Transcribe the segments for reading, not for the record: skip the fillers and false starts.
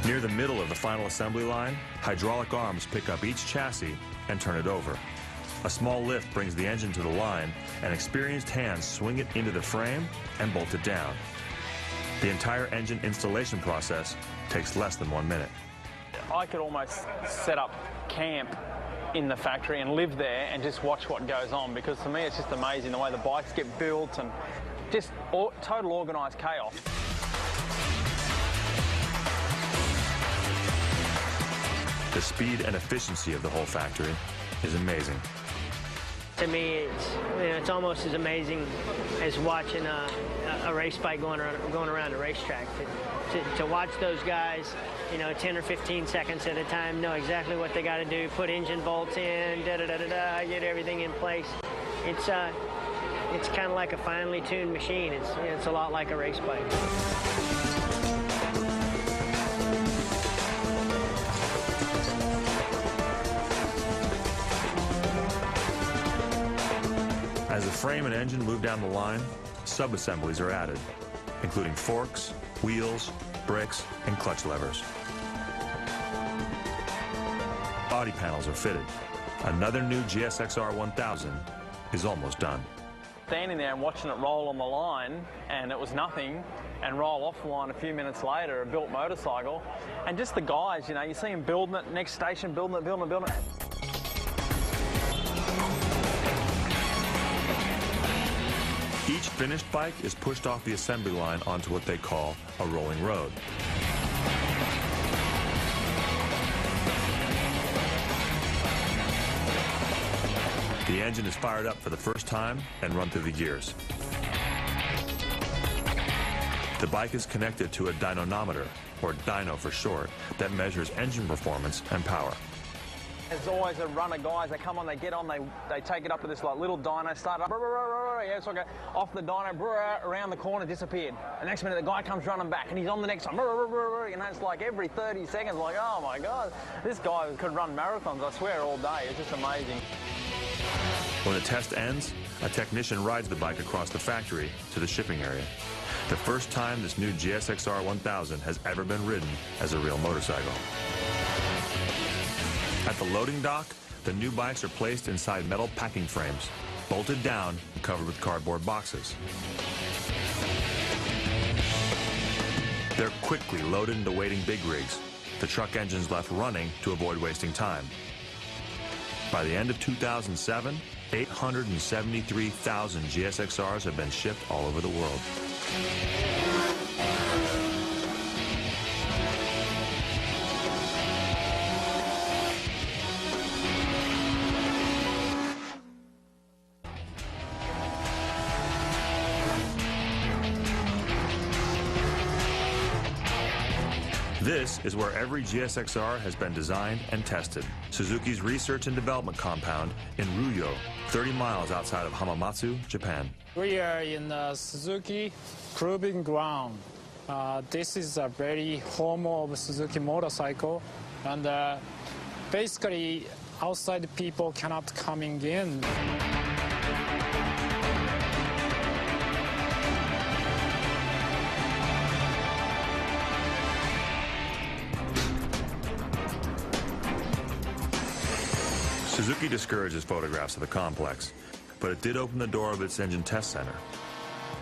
Near the middle of the final assembly line, hydraulic arms pick up each chassis and turn it over. A small lift brings the engine to the line, and experienced hands swing it into the frame and bolt it down. The entire engine installation process takes less than 1 minute. I could almost set up camp in the factory and live there and just watch what goes on, because to me it's just amazing the way the bikes get built and just total organised chaos. The speed and efficiency of the whole factory is amazing. To me, it's almost as amazing as watching a race bike going around a racetrack. To watch those guys, 10 or 15 seconds at a time, know exactly what they got to do, put engine bolts in, get everything in place. It's kind of like a finely tuned machine. It's a lot like a race bike. As the frame and engine move down the line, sub-assemblies are added, including forks, wheels, brakes, and clutch levers. Body panels are fitted. Another new GSXR 1000 is almost done. Standing there and watching it roll on the line, and it was nothing, and roll off the line a few minutes later, a built motorcycle, and just the guys, you see them building it, next station, building it. Each finished bike is pushed off the assembly line onto what they call a rolling road. The engine is fired up for the first time and run through the gears. The bike is connected to a dynamometer, or dyno for short, that measures engine performance and power. There's always a run of guys, they come on, they get on, they take it up to this little dyno, start up, so I go off the dyno, around the corner, disappeared. The next minute the guy comes running back and he's on the next one, it's like every 30 seconds, like, oh my God, this guy could run marathons, I swear, all day. It's just amazing. When the test ends, a technician rides the bike across the factory to the shipping area. The first time this new GSXR 1000 has ever been ridden as a real motorcycle. At the loading dock, the new bikes are placed inside metal packing frames, bolted down and covered with cardboard boxes. They're quickly loaded into waiting big rigs, the truck engines left running to avoid wasting time. By the end of 2007, 873,000 GSXRs have been shipped all over the world. This is where every GSXR has been designed and tested. Suzuki's research and development compound in Ruyo, 30 miles outside of Hamamatsu, Japan. We are in Suzuki Proving Ground. This is a very home of Suzuki motorcycle, and basically outside people cannot coming in. Suzuki discourages photographs of the complex, but it did open the door of its engine test center.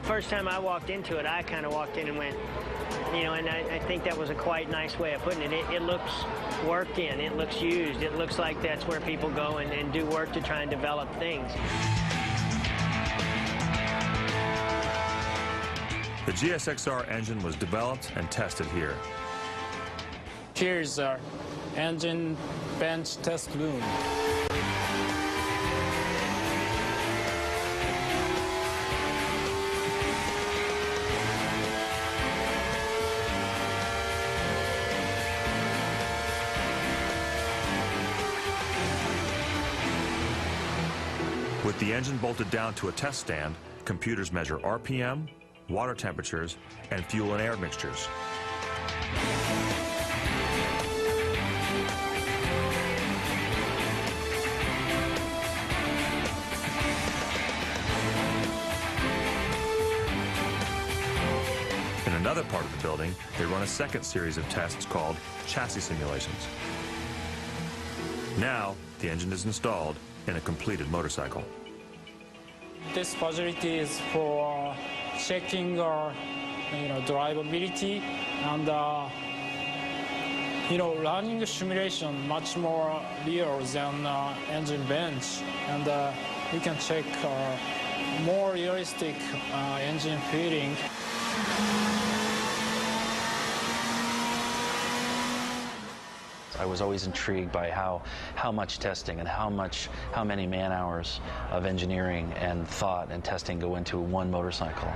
First time I walked into it, I kind of walked in and went, and I think that was a quite nice way of putting it. It looks worked in, it looks used, it looks like that's where people go and do work to try and develop things. The GSXR engine was developed and tested here. Here's our engine bench test room. With the engine bolted down to a test stand, computers measure RPM, water temperatures, and fuel and air mixtures. In In another part of the building, they run a second series of tests called chassis simulations. Now, the engine is installed in a completed motorcycle. This facility is for checking drivability and running the simulation much more real than engine bench, and we can check more realistic engine feeling. I was always intrigued by how much testing and how many man-hours of engineering and thought and testing go into one motorcycle.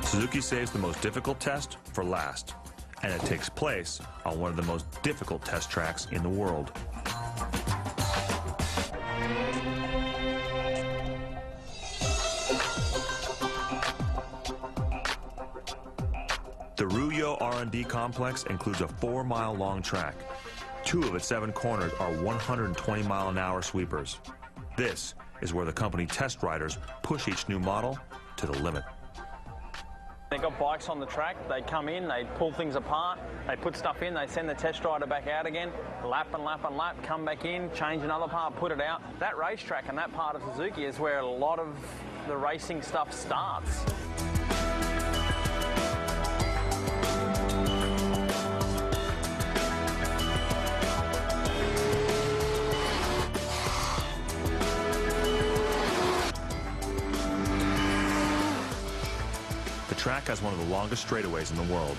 Suzuki saves the most difficult test for last, and it takes place on one of the most difficult test tracks in the world. The Ryo R&D complex includes a 4-mile-long track. 2 of its 7 corners are 120-mile-an-hour sweepers. This is where the company test riders push each new model to the limit. They've got bikes on the track, they come in, they pull things apart, they put stuff in, they send the test rider back out again, lap and lap and lap, come back in, change another part, put it out. That racetrack and that part of Suzuki is where a lot of the racing stuff starts. The track has one of the longest straightaways in the world,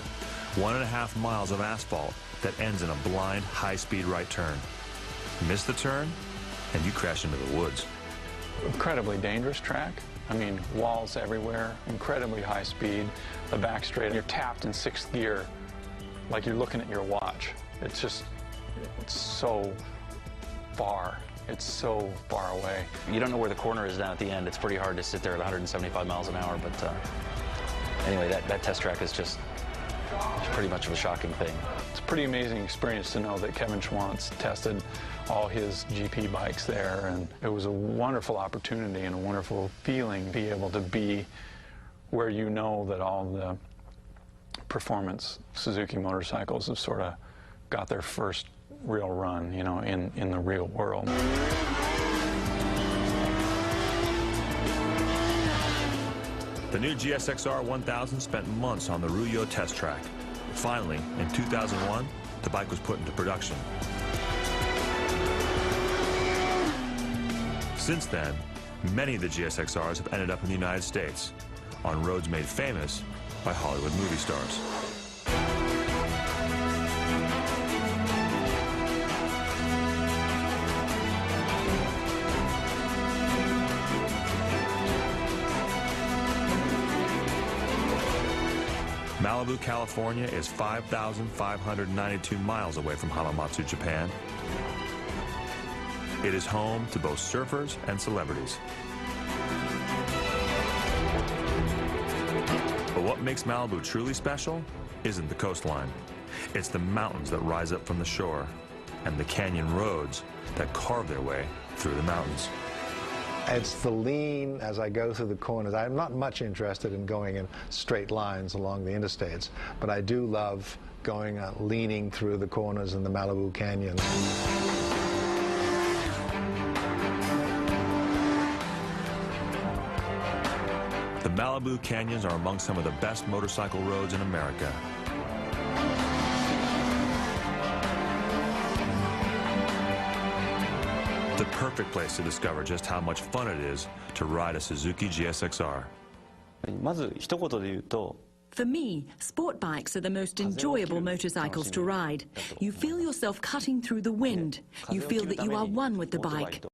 1.5 miles of asphalt that ends in a blind, high-speed right turn. Miss the turn, and you crash into the woods. Incredibly dangerous track. I mean, walls everywhere, incredibly high speed. The back straight, you're tapped in 6th gear, like you're looking at your watch. It's so far. It's so far away. You don't know where the corner is down at the end. It's pretty hard to sit there at 175 miles an hour, but anyway, that test track is just pretty much of a shocking thing. It's a pretty amazing experience to know that Kevin Schwantz tested all his GP bikes there, and it was a wonderful opportunity and a wonderful feeling to be able to be where you know that all the performance Suzuki motorcycles have sort of got their first real run, you know, in the real world. The new GSXR 1000 spent months on the Ryo test track. Finally, in 2001, the bike was put into production. Since then, many of the GSXRs have ended up in the United States, on roads made famous by Hollywood movie stars. Malibu, California is 5,592 miles away from Hamamatsu, Japan. It is home to both surfers and celebrities. But what makes Malibu truly special isn't the coastline. It's the mountains that rise up from the shore and the canyon roads that carve their way through the mountains. It's the lean as I go through the corners. I'm not much interested in going in straight lines along the interstates, but I do love going leaning through the corners in the Malibu Canyon. The Malibu Canyons are among some of the best motorcycle roads in America. The perfect place to discover just how much fun it is to ride a Suzuki GSXR. For me, sport bikes are the most enjoyable motorcycles to ride. You feel yourself cutting through the wind. You feel that you are one with the bike.